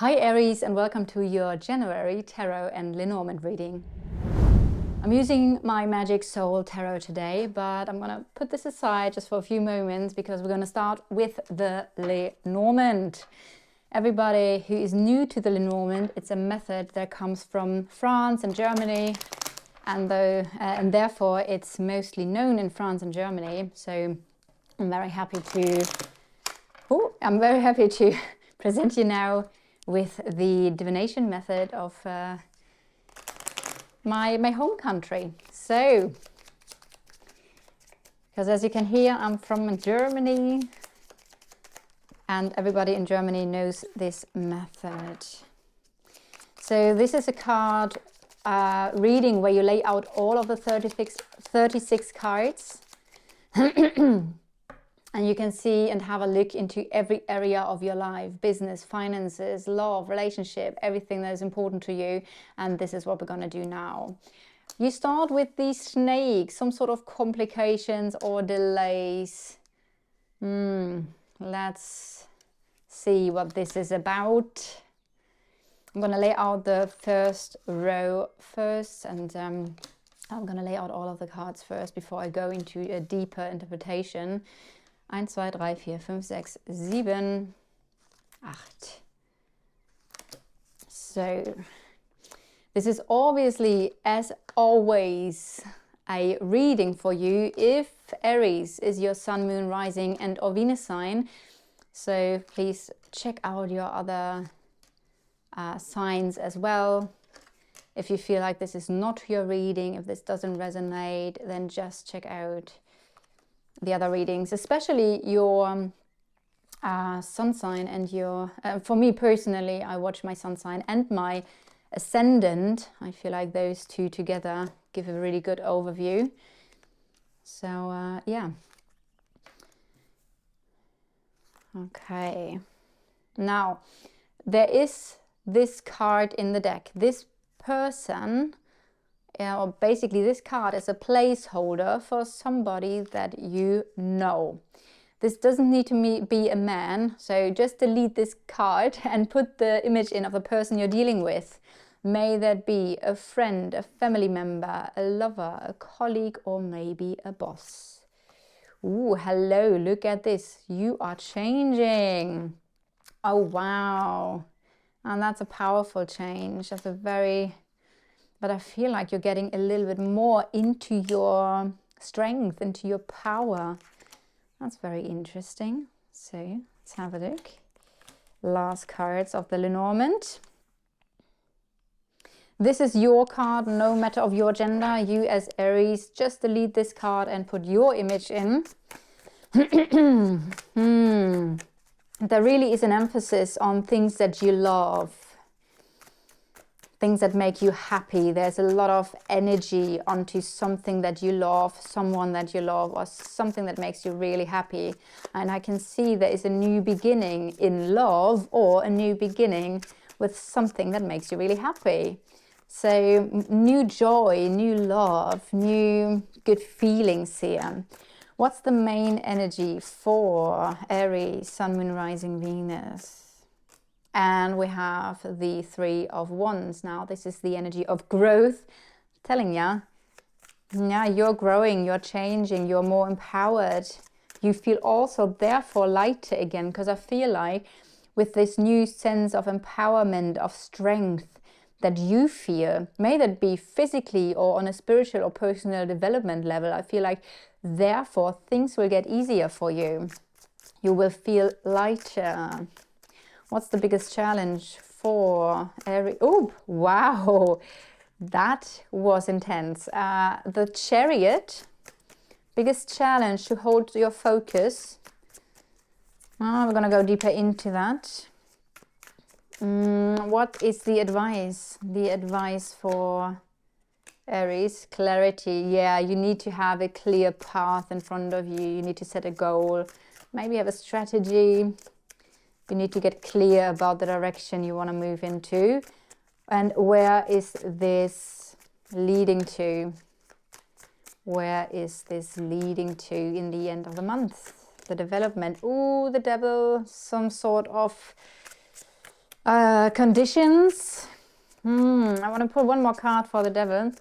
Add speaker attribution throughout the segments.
Speaker 1: Hi Aries, and welcome to your January Tarot and Lenormand reading. I'm using my Magic Soul Tarot today, but I'm gonna put this aside just for a few moments because we're gonna start with the Lenormand. Everybody who is new to the Lenormand, it's a method that comes from France and Germany, and therefore it's mostly known in France and Germany. So I'm very happy to present you now with the divination method of my home country. So, because as you can hear, I'm from Germany, and everybody in Germany knows this method. So this is a card reading where you lay out all of the 36 cards. And you can see and have a look into every area of your life: business, finances, love, relationship, everything that is important to you. And this is what we're going to do now. You start with the snake, some sort of complications or delays. Let's see what this is about. I'm going to lay out the first row first, and I'm going to lay out all of the cards first before I go into a deeper interpretation. 1, 2, 3, 4, 5, 6, 7, 8. So this is obviously, as always, a reading for you if Aries is your sun, moon, rising and or Venus sign. So please check out your other signs as well. If you feel like this is not your reading, if this doesn't resonate, then just check out the other readings, especially your sun sign and your, for me personally, I watch my sun sign and my ascendant. I feel like those two together give a really good overview. So yeah. Okay. Now, there is this card in the deck. This person, or basically this card is a placeholder for somebody that you know. This doesn't need to be a man, so just delete this card and put the image in of the person you're dealing with. May that be a friend, a family member, a lover, a colleague, or maybe a boss. Ooh, hello, look at this. You are changing. Oh, wow. And that's a powerful change. That's a very... But I feel like you're getting a little bit more into your strength, into your power. That's very interesting. So let's have a look. Last cards of the Lenormand. This is your card, no matter of your gender. You as Aries, just delete this card and put your image in. There really is an emphasis on things that you love. Things that make you happy. There's a lot of energy onto something that you love, someone that you love, or something that makes you really happy. And I can see there is a new beginning in love, or a new beginning with something that makes you really happy. So new joy, new love, new good feelings here. What's the main energy for Aries, Sun, Moon, Rising, Venus? And we have the 3 of Wands. Now, this is the energy of growth. Telling ya, yeah, you're growing, you're changing, you're more empowered. You feel also therefore lighter again, because I feel like with this new sense of empowerment, of strength that you feel, may that be physically or on a spiritual or personal development level, I feel like therefore things will get easier for you. You will feel lighter. What's the biggest challenge for Aries? Oh, wow, that was intense. The Chariot, biggest challenge to hold your focus. We're going to go deeper into that. What is the advice? The advice for Aries, clarity. Yeah, you need to have a clear path in front of you. You need to set a goal, maybe have a strategy. You need to get clear about the direction you want to move into. And where is this leading to? Where is this leading to in the end of the month? The development. Ooh, the Devil. Some sort of Conditions. I want to pull one more card for the devil.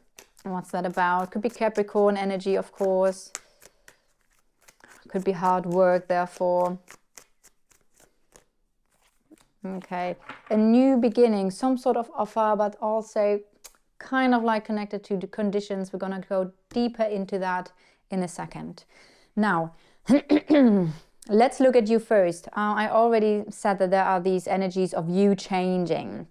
Speaker 1: What's that about? Could be Capricorn energy, of course. Could be hard work, therefore. Okay. A new beginning, some sort of offer, but also kind of like connected to the conditions. We're going to go deeper into that in a second. Now, let's look at you first. I already said that there are these energies of you changing.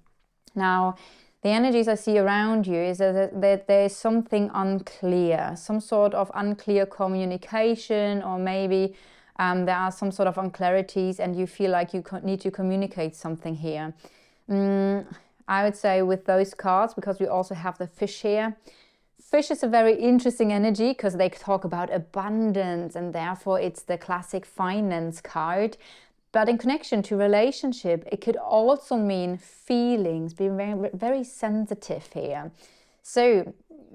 Speaker 1: Now, the energies I see around you is that there is something unclear, some sort of unclear communication, or maybe there are some sort of unclarities and you feel like you need to communicate something here. I would say with those cards, because we also have the fish here. Fish is a very interesting energy because they talk about abundance, and therefore it's the classic finance card. But in connection to relationship, it could also mean feelings, being very, very sensitive here. So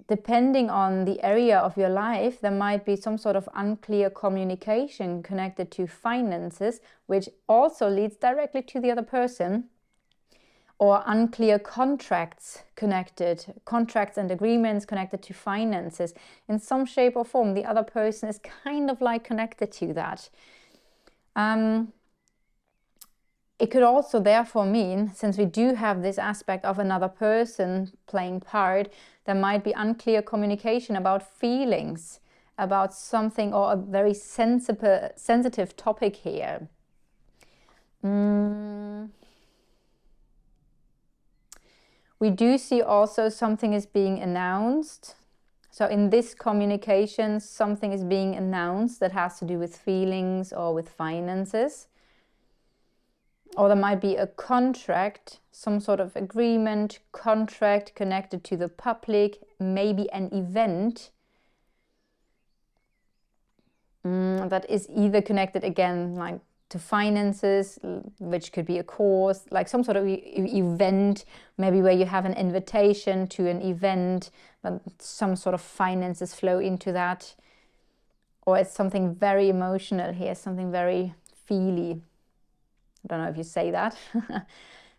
Speaker 1: depending on the area of your life, there might be some sort of unclear communication connected to finances, which also leads directly to the other person. Or unclear contracts and agreements connected to finances. In some shape or form, the other person is kind of like connected to that. It could also therefore mean, since we do have this aspect of another person playing part, there might be unclear communication about feelings, about something, or a very sensitive topic here. We do see also something is being announced. So in this communication, something is being announced that has to do with feelings or with finances. Or there might be a contract, some sort of agreement, contract connected to the public, maybe an event that is either connected again like to finances, which could be a course, like some sort of event, maybe where you have an invitation to an event, but some sort of finances flow into that. Or it's something very emotional here, something very feely. I don't know if you say that.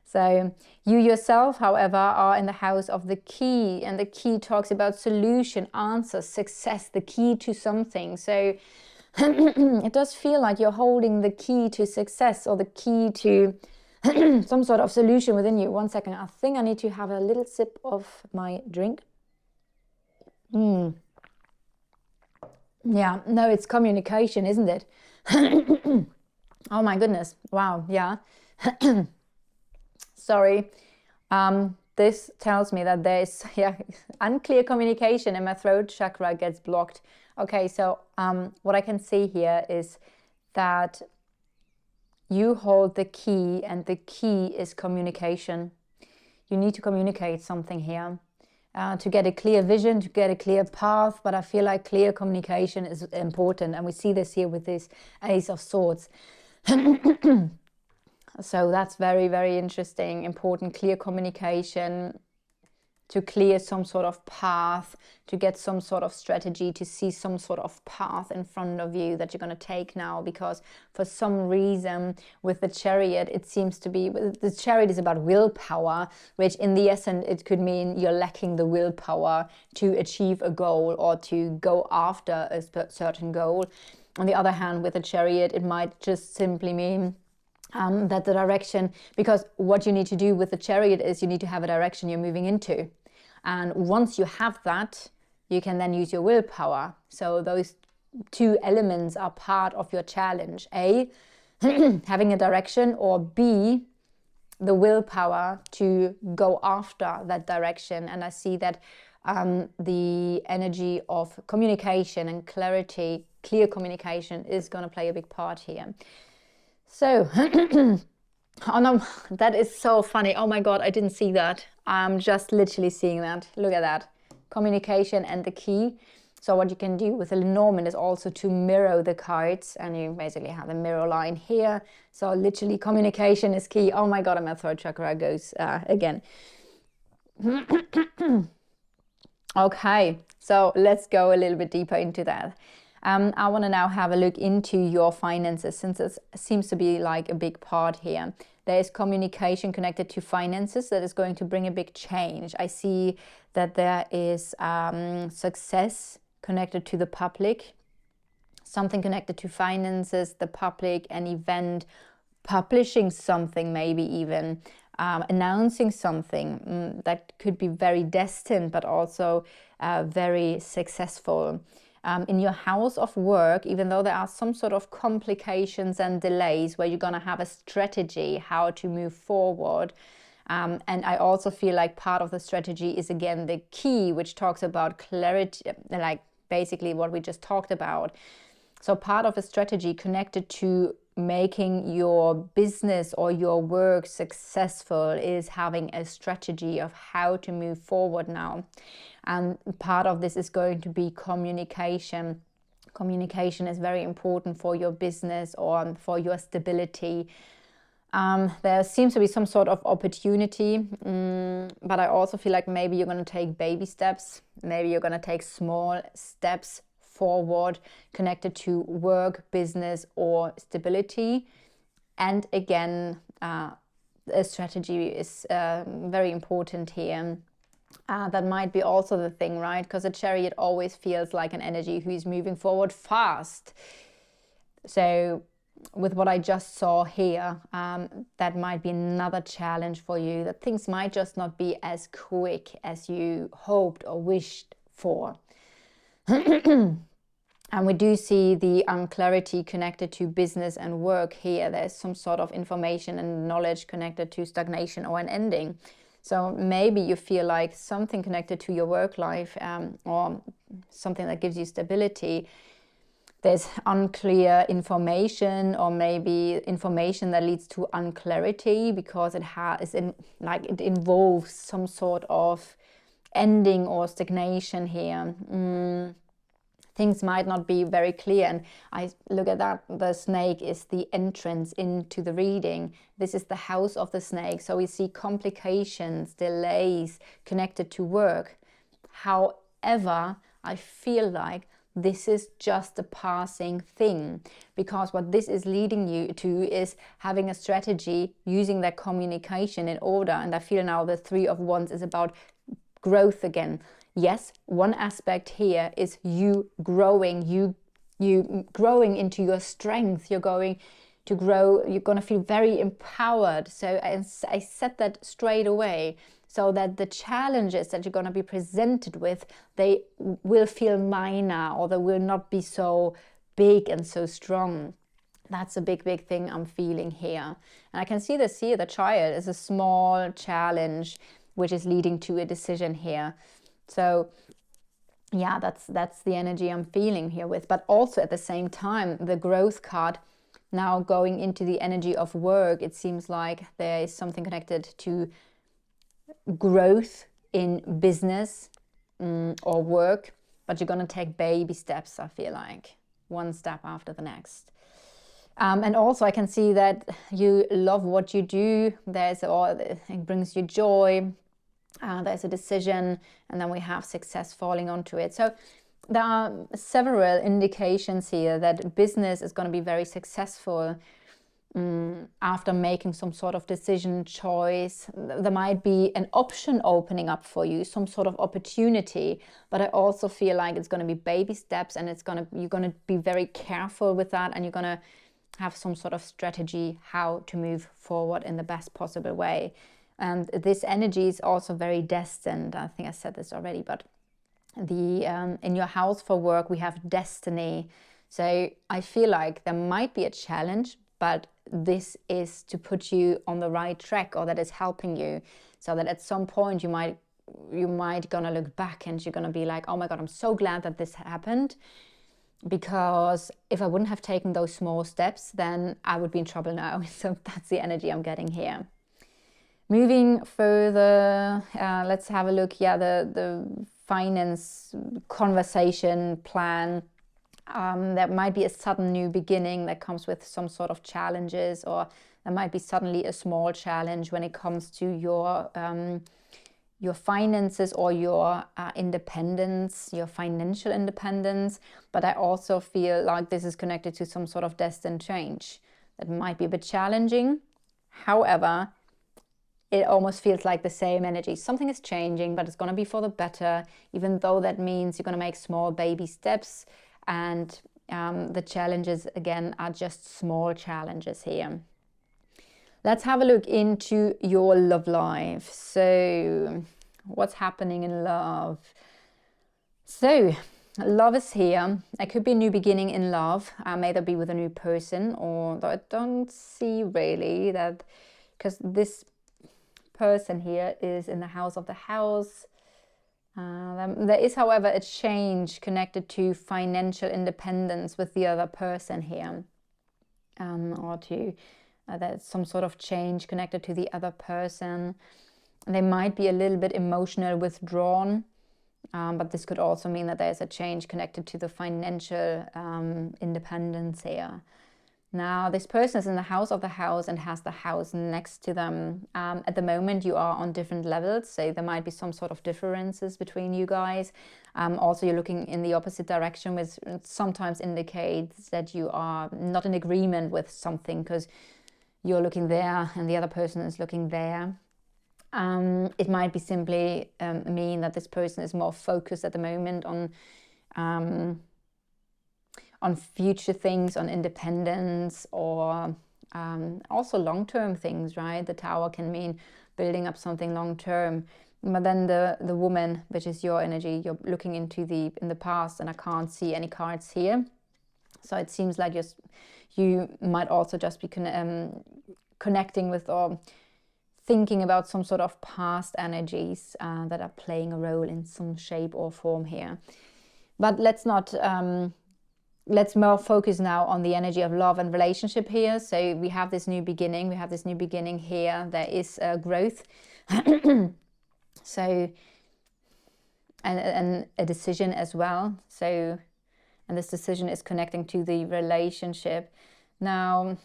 Speaker 1: So you yourself, however, are in the house of the key, and the key talks about solution, answer, success, the key to something. So it does feel like you're holding the key to success, or the key to some sort of solution within you. 1 second. I think I need to have a little sip of my drink. Yeah, no, it's communication, isn't it? Oh my goodness. Wow. Yeah. Sorry. This tells me that there's unclear communication and my throat chakra gets blocked. Okay, so what I can see here is that you hold the key, and the key is communication. You need to communicate something here to get a clear vision, to get a clear path, but I feel like clear communication is important, and we see this here with this Ace of Swords. So that's very, very interesting, important, clear communication, to clear some sort of path, to get some sort of strategy, to see some sort of path in front of you that you're going to take now. Because for some reason with the Chariot, it seems to be, the Chariot is about willpower, which in the essence it could mean you're lacking the willpower to achieve a goal or to go after a certain goal. On the other hand, with the Chariot, it might just simply mean that the direction, because what you need to do with the Chariot is you need to have a direction you're moving into. And once you have that, you can then use your willpower. So those two elements are part of your challenge. A, having a direction, or B, the willpower to go after that direction. And I see that the energy of communication and clarity, clear communication, is going to play a big part here. So, oh no, that is so funny. Oh my God, I didn't see that. I'm just literally seeing that. Look at that. Communication and the key. So what you can do with the Lenormand is also to mirror the cards, and you basically have a mirror line here. So literally communication is key. Oh my God, and my throat chakra goes again. Okay, so let's go a little bit deeper into that. I want to now have a look into your finances, since it seems to be like a big part here. there is communication connected to finances that is going to bring a big change. I see that there is success connected to the public, something connected to finances, the public, an event, publishing something, maybe even announcing something that could be very destined, but also very successful. In your house of work, even though there are some sort of complications and delays where you're going to have a strategy how to move forward. And I also feel like part of the strategy is, again, the key, which talks about clarity, like basically what we just talked about. So part of a strategy connected to making your business or your work successful is having a strategy of how to move forward now. And part of this is going to be communication. Communication is very important for your business or for your stability. There seems to be some sort of opportunity, but I also feel like maybe you're going to take baby steps. Maybe you're going to take small steps forward connected to work, business, or stability. And again, a strategy is very important here. That might be also the thing, right? Because a chariot always feels like an energy who is moving forward fast. So with what I just saw here, that might be another challenge for you, that things might just not be as quick as you hoped or wished for. And we do see the unclarity connected to business and work here. There's some sort of information and knowledge connected to stagnation or an ending. So maybe you feel like something connected to your work life or something that gives you stability. There's unclear information, or maybe information that leads to unclarity because it involves some sort of ending or stagnation here. Things might not be very clear, and I look at that, the snake is the entrance into the reading. This is the house of the snake, so we see complications, delays connected to work. However, I feel like this is just a passing thing, because what this is leading you to is having a strategy, using that communication in order. And I feel now the Three of Wands is about growth again. Yes, one aspect here is you growing, you growing into your strength. You're going to grow, you're going to feel very empowered. So I said that straight away, so that the challenges that you're going to be presented with, they will feel minor, or they will not be so big and so strong. That's a big thing I'm feeling here. And I can see this here, the child is a small challenge, which is leading to a decision here. So yeah, that's the energy I'm feeling here with. But also at the same time, the growth card, now going into the energy of work, it seems like there is something connected to growth in business or work, but you're going to take baby steps, I feel like, one step after the next. And also I can see that you love what you do. It brings you joy. There's a decision, and then we have success falling onto it. So there are several indications here that business is going to be very successful after making some sort of decision, choice. There might be an option opening up for you, some sort of opportunity, but I also feel like it's going to be baby steps, and you're going to be very careful with that, and you're going to have some sort of strategy how to move forward in the best possible way. And this energy is also very destined. I think I said this already, but in your house for work, we have destiny. So I feel like there might be a challenge, but this is to put you on the right track, or that is helping you, so that at some point you might gonna look back and you're gonna be like, oh my God, I'm so glad that this happened, because if I wouldn't have taken those small steps, then I would be in trouble now. So that's the energy I'm getting here. Moving further, let's have a look. Yeah, the finance conversation plan. There might be a sudden new beginning that comes with some sort of challenges, or there might be suddenly a small challenge when it comes to your finances or your independence, your financial independence. But I also feel like this is connected to some sort of destined change that might be a bit challenging. However, it almost feels like the same energy. Something is changing, but it's going to be for the better, even though that means you're going to make small baby steps. And the challenges, again, are just small challenges here. Let's have a look into your love life. So, what's happening in love? So, love is here. It could be a new beginning in love. May that be with a new person, or I don't see really that, because this person here is in the house of the house. There is, however, a change connected to financial independence with the other person here, or to there's some sort of change connected to the other person. They might be a little bit emotional, withdrawn, but this could also mean that there's a change connected to the financial independence here. Now, this person is in the house of the house and has the house next to them. At the moment, you are on different levels, so there might be some sort of differences between you guys. Also, you're looking in the opposite direction, which sometimes indicates that you are not in agreement with something, because you're looking there and the other person is looking there. It might be simply mean that this person is more focused at the moment on future things, on independence, or also long-term things, right? The Tower can mean building up something long-term. But then the woman, which is your energy, you're looking into in the past, and I can't see any cards here. So it seems like you might also just be connecting with or thinking about some sort of past energies that are playing a role in some shape or form here. But let's not... let's more focus now on the energy of love and relationship here. So we have this new beginning. We have this new beginning here. There is growth. So, and a decision as well. So, and this decision is connecting to the relationship. Now,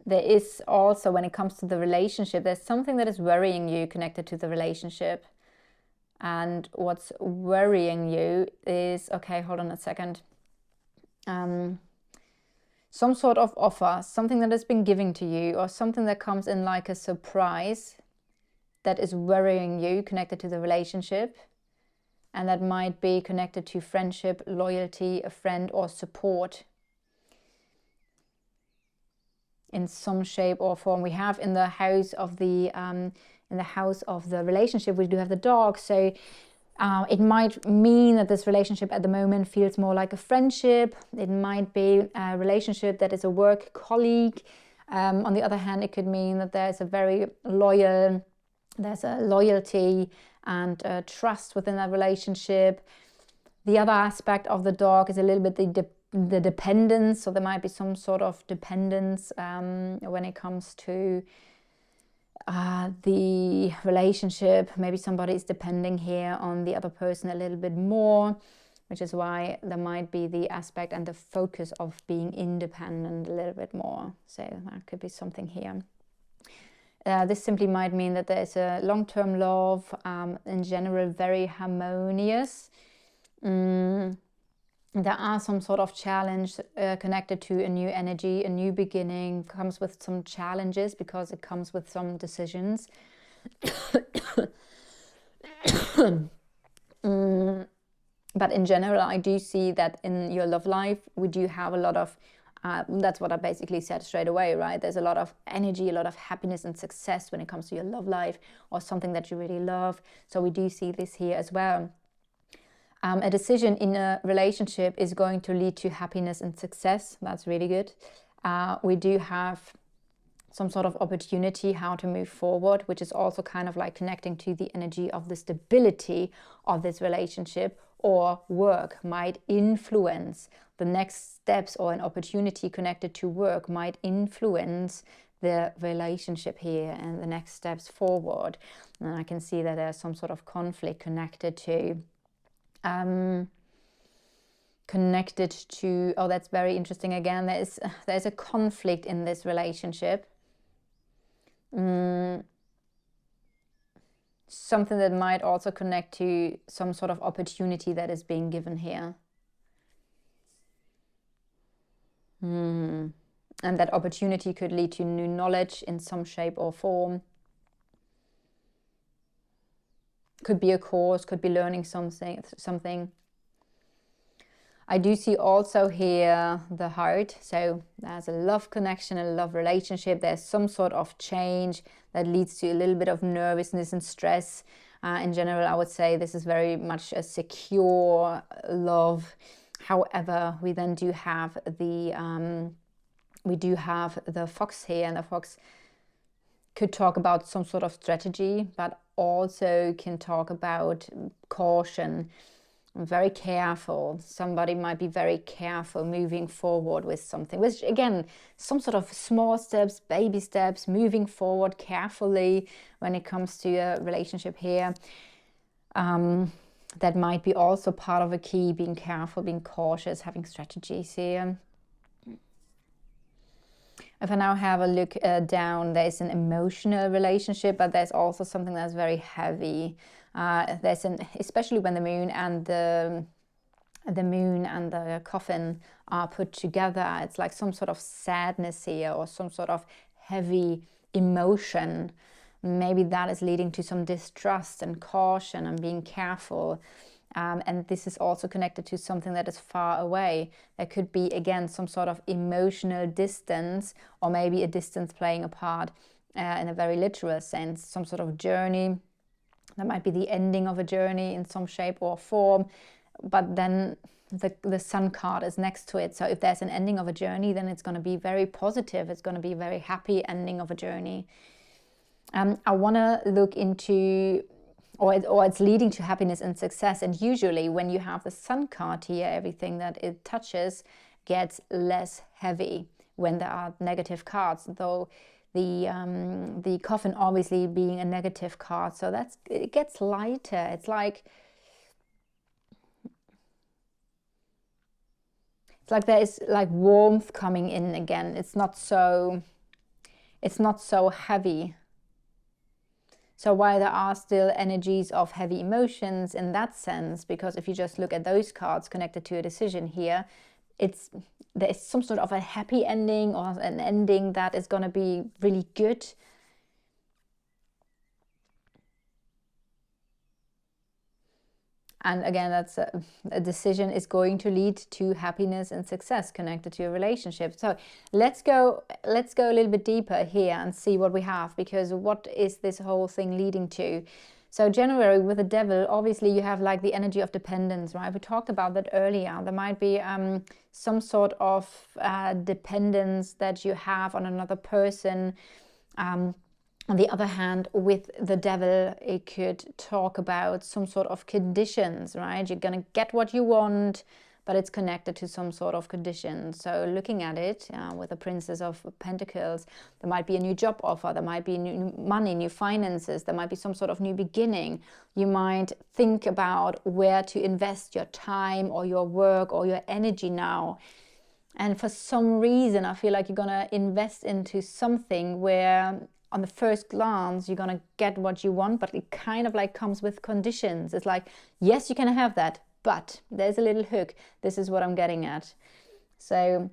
Speaker 1: there is also, when it comes to the relationship, there's something that is worrying you connected to the relationship. And what's worrying you is, okay, hold on a second. Some sort of offer, something that has been given to you, or something that comes in like a surprise that is worrying you connected to the relationship. And that might be connected to friendship, loyalty, a friend, or support in some shape or form. We have in the house of the relationship, we do have the dog. So it might mean that this relationship at the moment feels more like a friendship. It might be a relationship that is a work colleague. On the other hand, it could mean that there's a loyalty and trust within that relationship. The other aspect of the dog is a little bit the dependence. So there might be some sort of dependence when it comes to the relationship. Maybe somebody is depending here on the other person a little bit more, which is why there might be the aspect and the focus of being independent a little bit more. So that could be something here. This simply might mean that there's a long-term love, in general very harmonious. There are some sort of challenge connected to a new energy, a new beginning, comes with some challenges because it comes with some decisions. But in general, I do see that in your love life, we do have a lot of, that's what I basically said straight away, right? There's a lot of energy, a lot of happiness and success when it comes to your love life or something that you really love. So we do see this here as well. A decision in a relationship is going to lead to happiness and success. That's really good. We do have some sort of opportunity how to move forward, which is also kind of like connecting to the energy of the stability of this relationship, or work might influence the next steps, or an opportunity connected to work might influence the relationship here and the next steps forward. And I can see that there's some sort of conflict connected to oh, that's very interesting. Again, there's a conflict in this relationship. Something that might also connect to some sort of opportunity that is being given here. And that opportunity could lead to new knowledge in some shape or form. Could be a course, could be learning something. I do see also here the heart. So there's a love connection, a love relationship. There's some sort of change that leads to a little bit of nervousness and stress. In general, I would say this is very much a secure love. However, we then do have the fox here, and the fox could talk about some sort of strategy, but also can talk about caution. Very careful. Somebody might be very careful moving forward with something, which again, some sort of small steps, baby steps, moving forward carefully when it comes to a relationship here. That might be also part of a key, being careful, being cautious, having strategies here. If I now have a look down, there's an emotional relationship, but there's also something that's very heavy. Especially when the moon and the coffin are put together, it's like some sort of sadness here, or some sort of heavy emotion. Maybe that is leading to some distrust and caution and being careful. And this is also connected to something that is far away. There could be, again, some sort of emotional distance, or maybe a distance playing a part in a very literal sense, some sort of journey. That might be the ending of a journey in some shape or form, but then the sun card is next to it. So if there's an ending of a journey, then it's going to be very positive. It's going to be a very happy ending of a journey. I want to look into, or it's leading to happiness and success. And usually when you have the sun card here, everything that it touches gets less heavy when there are negative cards, though the coffin obviously being a negative card, so it gets lighter. It's like there is like warmth coming in again. It's not so heavy. So while there are still energies of heavy emotions in that sense, because if you just look at those cards connected to a decision here, there's some sort of a happy ending, or an ending that is going to be really good. And again, that's a decision is going to lead to happiness and success connected to a relationship. So let's go a little bit deeper here and see what we have, because what is this whole thing leading to? So January with the devil, obviously you have like the energy of dependence, right? We talked about that earlier. There might be some sort of dependence that you have on another person. On the other hand, with the devil, it could talk about some sort of conditions, right? You're going to get what you want, but it's connected to some sort of condition. So looking at it with the Princess of Pentacles, there might be a new job offer, there might be new money, new finances, there might be some sort of new beginning. You might think about where to invest your time or your work or your energy now. And for some reason, I feel like you're going to invest into something where on the first glance, you're going to get what you want, but it kind of like comes with conditions. It's like, yes, you can have that, but there's a little hook. This is what I'm getting at. So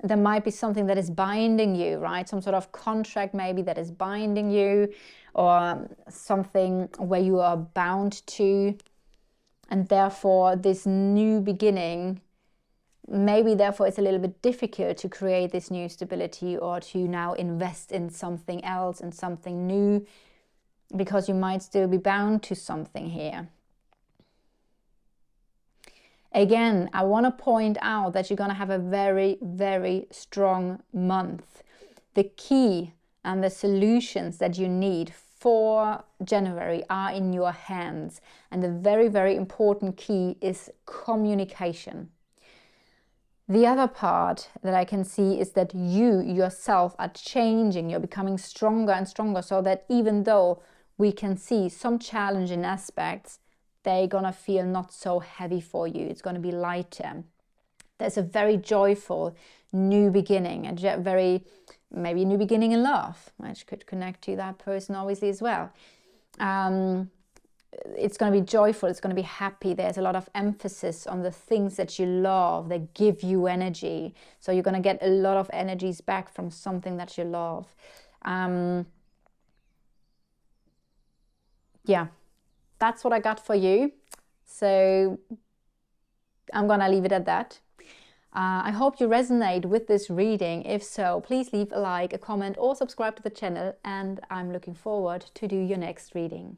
Speaker 1: there might be something that is binding you, right? Some sort of contract maybe that is binding you, or something where you are bound to. And therefore, this new beginning, maybe therefore it's a little bit difficult to create this new stability, or to now invest in something else and something new, because you might still be bound to something here. Again, I want to point out that you're going to have a very, very strong month. The key and the solutions that you need for January are in your hands. And the very, very important key is communication. The other part that I can see is that you yourself are changing. You're becoming stronger and stronger, so that even though we can see some challenging aspects, they're going to feel not so heavy for you. It's going to be lighter. There's a very joyful new beginning, maybe a new beginning in love, which could connect to that person obviously as well. it's going to be joyful, it's going to be happy. There's a lot of emphasis on the things that you love that give you energy. So you're going to get a lot of energies back from something that you love. Yeah, that's what I got for you. So I'm going to leave it at that. I hope you resonate with this reading. If so, please leave a like, a comment, or subscribe to the channel. And I'm looking forward to do your next reading.